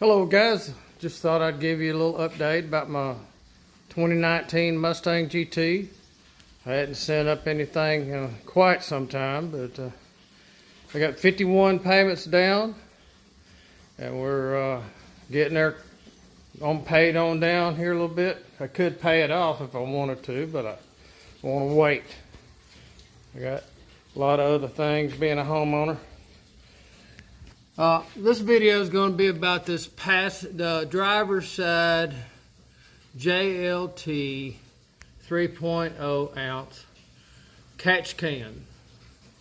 Hello guys, just thought I'd give you a little update about my 2019 Mustang GT. I hadn't sent up anything in quite some time, but I got 51 payments down, and we're getting there on paid on down here a little bit. I could pay it off if I wanted to, but I want to wait. I got a lot of other things being a homeowner. This video is going to be about this the driver's side JLT 3.0 ounce catch can,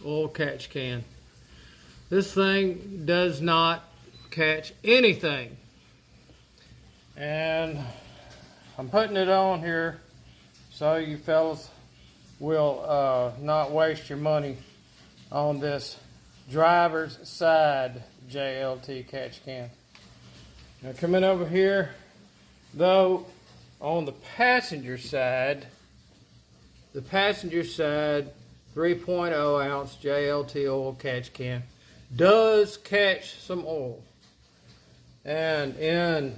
oil catch can. This thing does not catch anything, and I'm putting it on here so you fellas will not waste your money on this driver's side JLT catch can. Now coming over here, though, on the passenger side 3.0 ounce JLT oil catch can does catch some oil. And in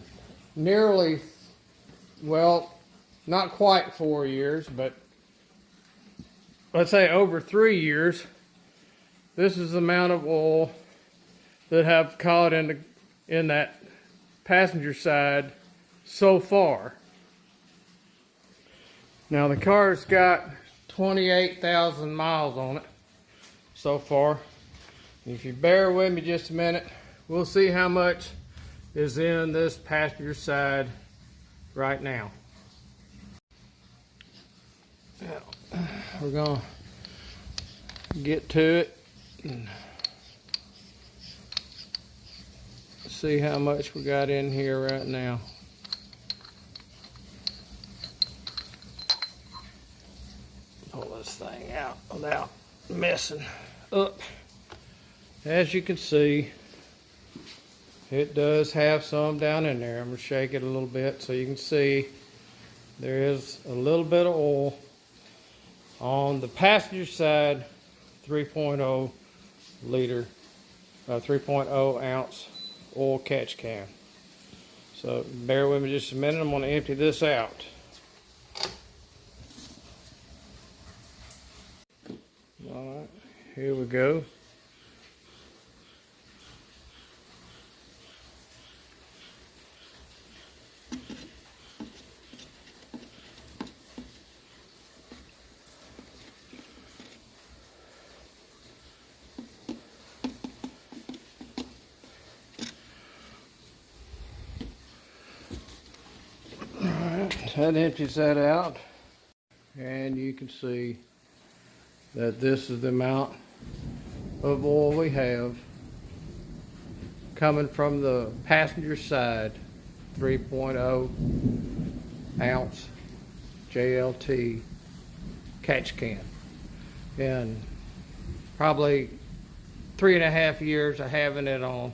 nearly, well, not quite 4 years, but let's say over 3 years, this is the amount of oil that have caught in that passenger side so far. Now the car's got 28,000 miles on it so far. If you bear with me just a minute, we'll see how much is in this passenger side right now. Now we're gonna get to it and see how much we got in here right now. Pull this thing out without messing up. As you can see, it does have some down in there. I'm going to shake it a little bit so you can see there is a little bit of oil on the passenger side 3.0 ounce oil catch can. So bear with me just a minute. I'm going to empty this out. Alright, here we go. That empties that out, and you can see that this is the amount of oil we have coming from the passenger side 3.0 ounce JLT catch can. And probably 3.5 years of having it on,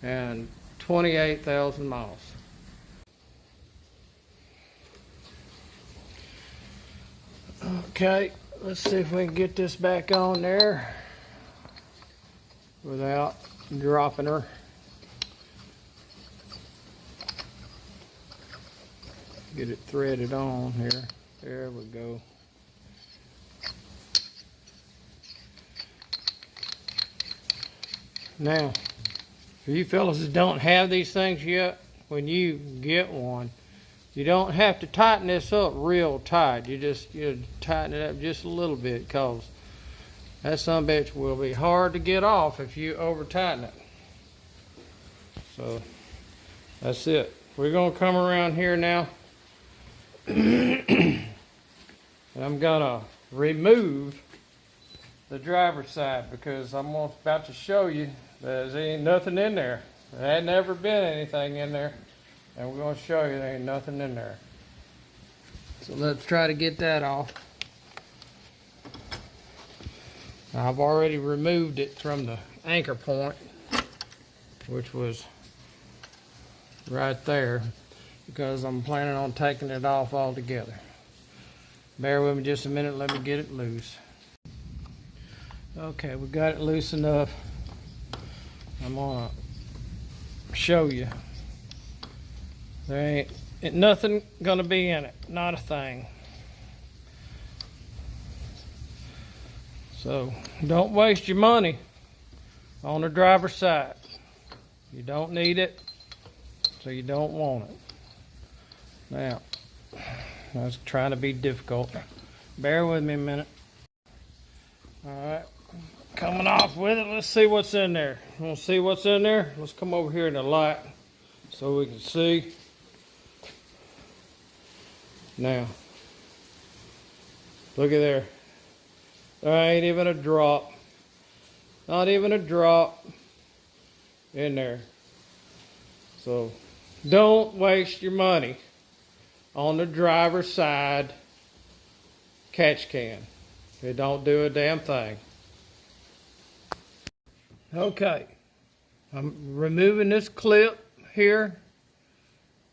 and 28,000 miles. Okay, let's see if we can get this back on there without dropping her. Get it threaded on here. There we go. Now, for you fellas that don't have these things yet, when you get one, you don't have to tighten this up real tight. You tighten it up just a little bit, because that sumbitch will be hard to get off if you over tighten it. So that's it. We're going to come around here now and I'm going to remove the driver's side, because I'm about to show you that there ain't nothing in there. There had never been anything in there. And we're going to show you there ain't nothing in there. So let's try to get that off. I've already removed it from the anchor point, which was right there, because I'm planning on taking it off altogether. Bear with me just a minute, let me get it loose. Okay, we got it loose enough. I'm gonna show you There ain't nothing gonna be in it, not a thing. So don't waste your money on the driver's side. You don't need it, so you don't want it. Now, I was trying to be difficult. Bear with me a minute. Alright, coming off with it. Let's see what's in there. Want to see what's in there? Let's come over here in the light so we can see. Now, look at there. There ain't even a drop. Not even a drop in there. So, don't waste your money on the driver's side catch can. It don't do a damn thing. Okay, I'm removing this clip here.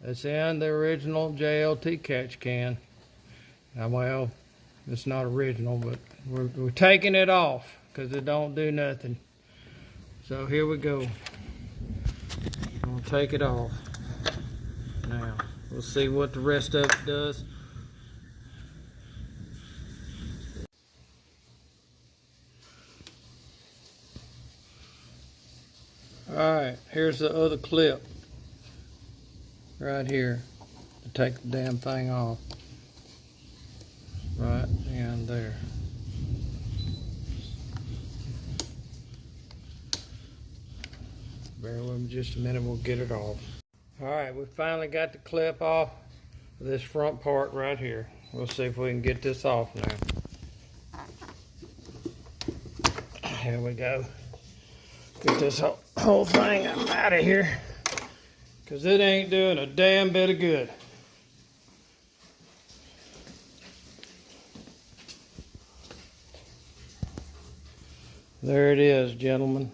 It's in the original JLT catch can. Now, well, it's not original, but we're taking it off because it don't do nothing. So here we go. I'm gonna take it off. Now, we'll see what the rest of it does. Alright, here's the other clip. Right here. To take the damn thing off. Right in there. Bear with me just a minute, we'll get it off. Alright, we finally got the clip off of this front part right here. We'll see if we can get this off now. Here we go. Get this whole thing out of here, because it ain't doing a damn bit of good. There it is, gentlemen.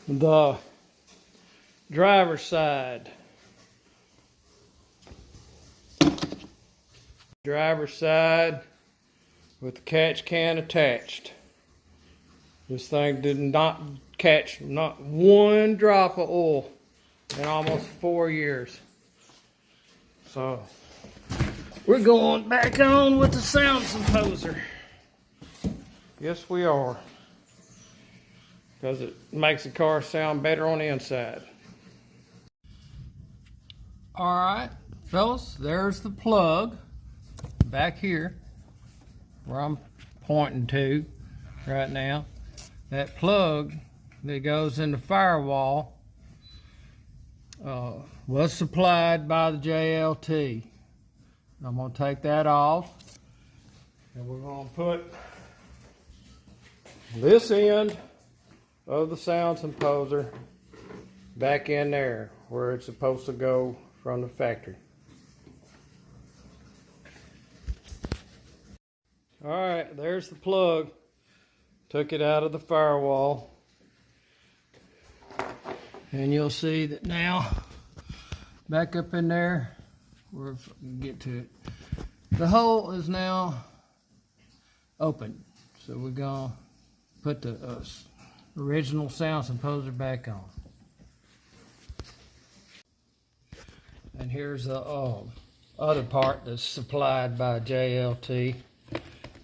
The driver's side. Driver's side with the catch can attached. This thing did not catch not one drop of oil in almost 4 years. So we're going back on with the sound composer. Yes, we are. Because it makes the car sound better on the inside. Alright, fellas, there's the plug back here where I'm pointing to right now. That plug that goes in the firewall was supplied by the JLT. I'm going to take that off, and we're going to put this end of the sound composer back in there where it's supposed to go from the factory. Alright, there's the plug. Took it out of the firewall, and you'll see that now back up in there where if I can get to it, the hole is now open. So we're gonna put the original sound composer back on. And here's the other part that's supplied by JLT.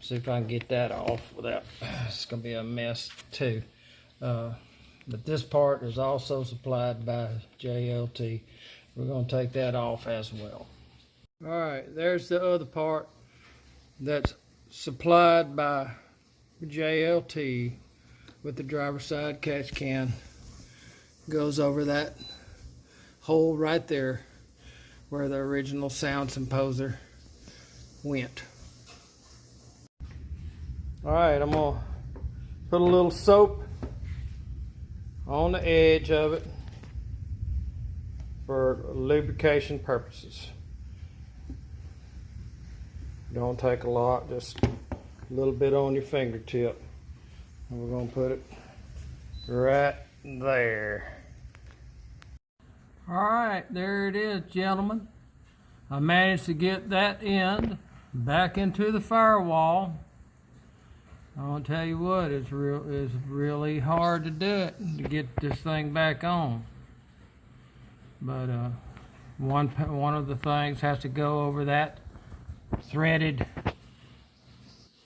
See if I can get that off without, it's going to be a mess too. But this part is also supplied by JLT. We're going to take that off as well. Alright, there's the other part that's supplied by JLT with the driver's side catch can. Goes over that hole right there where the original sound composer went. Alright, I'm going to put a little soap on the edge of it for lubrication purposes. Don't take a lot, just a little bit on your fingertip. And we're going to put it right there. Alright, there it is, gentlemen. I managed to get that end back into the firewall. I'll tell you what, it's really hard to do it, to get this thing back on. but one of the things has to go over that threaded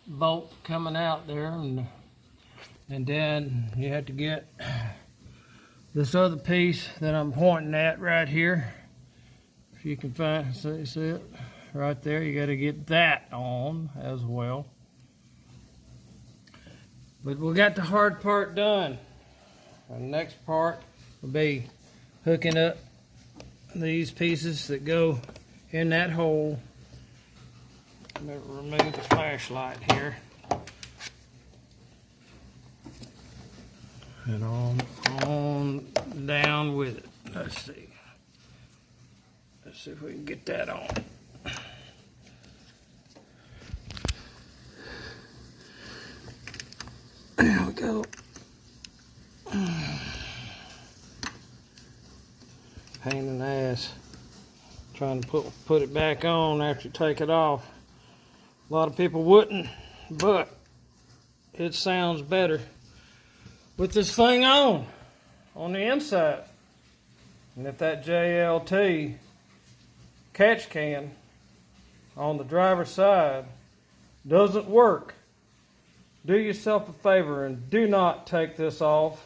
bolt coming out there, and then you have to get this other piece that I'm pointing at right here. If you can see it right there, you got to get that on as well. But we got the hard part done. The next part will be hooking up these pieces that go in that hole. I'm going to remove the flashlight here. And on down with it. Let's see. Let's see if we can get that on. There we go. Pain in the ass trying to put it back on after you take it off. A lot of people wouldn't, but it sounds better with this thing on the inside. And if that JLT catch can on the driver's side doesn't work, do yourself a favor and do not take this off,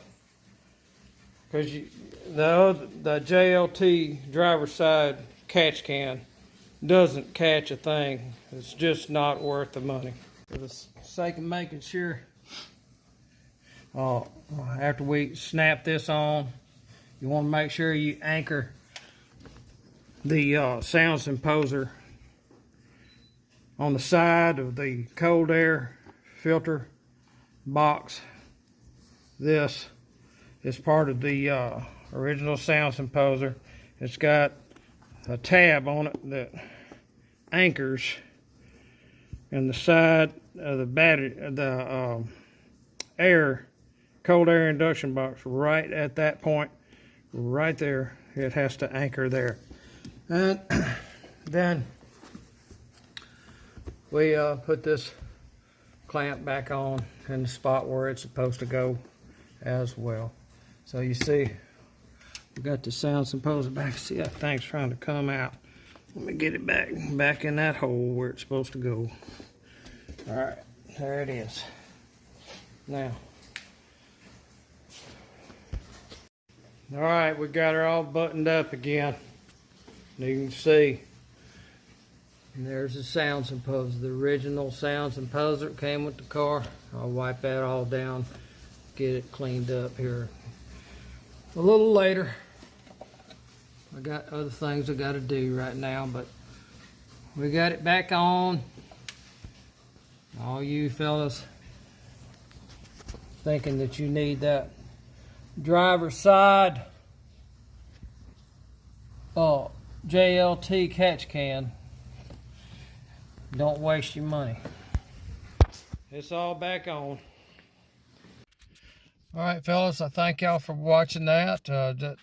because the JLT driver's side catch can doesn't catch a thing. It's just not worth the money. For the sake of making sure, after we snap this on, you want to make sure you anchor the sound imposer on the side of the cold air filter box. This is part of the original sound imposer. It's got a tab on it that anchors in the side of the battery, the cold air induction box, right at that point, right there. It has to anchor there. And then we put this clamp back on in the spot where it's supposed to go as well. So you see, we got the sound imposer back. See, that thing's trying to come out. Let me get it back in that hole where it's supposed to go. All right, there it is. Now, all right, we got her all buttoned up again. You can see, and there's the sound imposer, the original sound imposer came with the car. I'll wipe that all down, get it cleaned up here a little later. I got other things I got to do right now, but we got it back on. All you fellas thinking that you need that driver's side JLT catch can, don't waste your money. It's all back on. All right, fellas, I thank y'all for watching that. The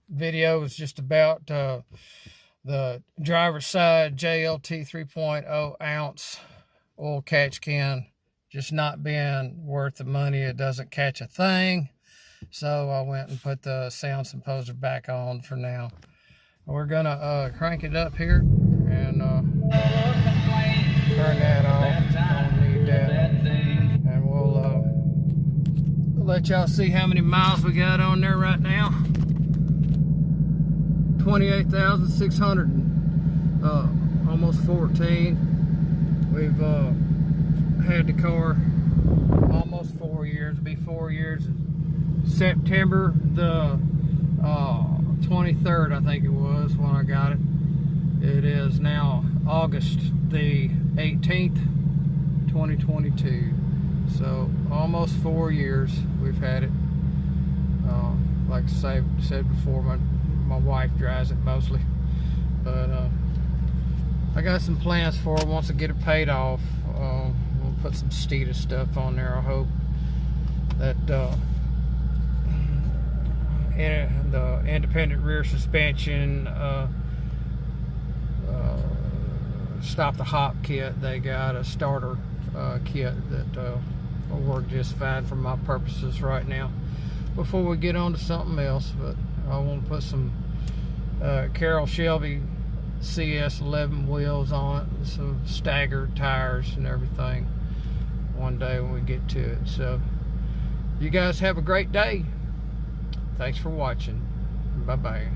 video is just about the driver's side JLT 3.0 ounce oil catch can just not being worth the money. It doesn't catch a thing. So I went and put the sound imposer back on for now. We're gonna crank it up here and turn that off. Don't need that. And we'll let y'all see how many miles we got on there right now. 28,600, almost 14. We've had the car almost 4 years. It'll be 4 years. September the 23rd, I think it was when I got it. It is now August the 18th, 2022. So almost 4 years we've had it. Like I said before, my wife drives it mostly, but I got some plans for it. Once I get it paid off, we'll put some Steeda stuff on there. I hope that the independent rear suspension, stop the hop kit. They got a starter kit that will work just fine for my purposes right now before we get on to something else. But I want to put some Carroll Shelby CS11 wheels on it, some staggered tires and everything one day when we get to it. So you guys have a great day. Thanks for watching. Bye-bye.